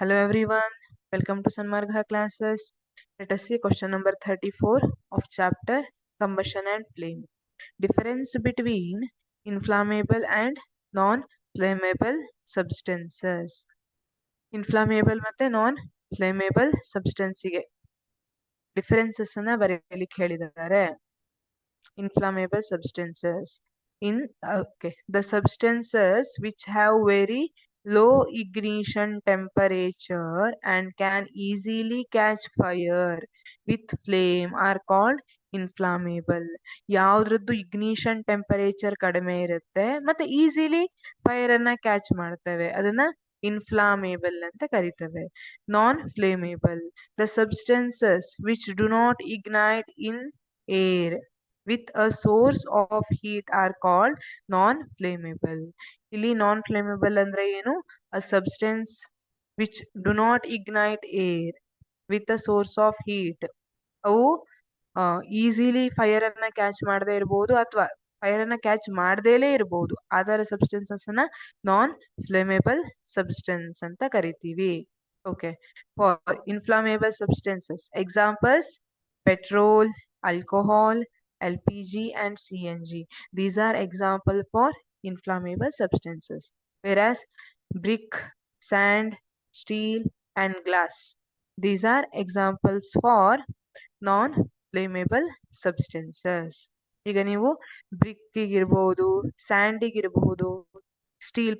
Hello everyone, welcome to Sanmarga classes. Let us see question number 34 of chapter Combustion and Flame. Difference between inflammable and non-flammable substances. Inflammable ಮತ್ತೆ non-flammable substance ಗೆ differences ಅನ್ನ ಬರೆಯಲಿಕ್ಕೆ ಹೇಳಿದ್ದಾರೆ. Inflammable substances. The substances which have very low ignition temperature and can easily catch fire with flame are called inflammable. ಯಾವ್ದ್ರದ್ದು ignition temperature ಕಡಿಮೆ ಇರುತ್ತೆ ಮತ್ತೆ easily fire ಅನ್ನ catch ಮಾಡ್ತವೆ ಅದನ್ನ ಇನ್ಫ್ಲಾಮೇಬಲ್ ಅಂತ ಕರಿತೇವೆ. Non flammable the substances which do not ignite in air with a source of heat are called non-flammable. ಇಲ್ಲಿ non-flammable ಅಂದ್ರೆ ಏನು? A substance which do not ignite air with a source of heat. ಅವು easily fire ಅನ್ನ catch ಮಾಡದೇ ಇರಬಹುದು ಅಥವಾ fire ಅನ್ನ catch ಮಾಡದೇಲೇ ಇರಬಹುದು. ಅದರ ಸಬ್ಸ್ಟೆನ್ಸಸ್ ಅನ್ನ ನಾನ್ ಫ್ಲೇಮೇಬಲ್ ಸಬ್ಸ್ಟೆನ್ಸ್ ಅಂತ ಕರಿತೀವಿ. Okay, for inflammable substances examples petrol, alcohol, LPG and CNG. These are example for inflammable substances. Whereas brick, sand, steel and glass. These are examples for non-flammable substances. ಈಗ ನೀವು ಬ್ರಿಕ್ಕಿಗಿರ್ಬಹುದು, ಸ್ಯಾಂಡಿಗಿರಬಹುದು, steel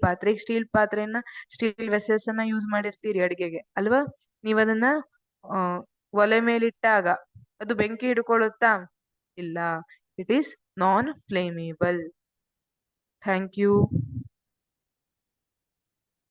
ಪಾತ್ರೆಯನ್ನ steel vessels ಅನ್ನ use ಮಾಡಿರ್ತೀರಿ ಅಡಿಗೆಗೆ ಅಲ್ವಾ? ನೀವು ಅದನ್ನ ಒಲೆ ಮೇಲಿಟ್ಟಾಗ ಅದು ಬೆಂಕಿ ಹಿಡ್ಕೊಳ್ಳುತ್ತಾ? ಇಲ್ಲ, it is non-flammable. Thank you.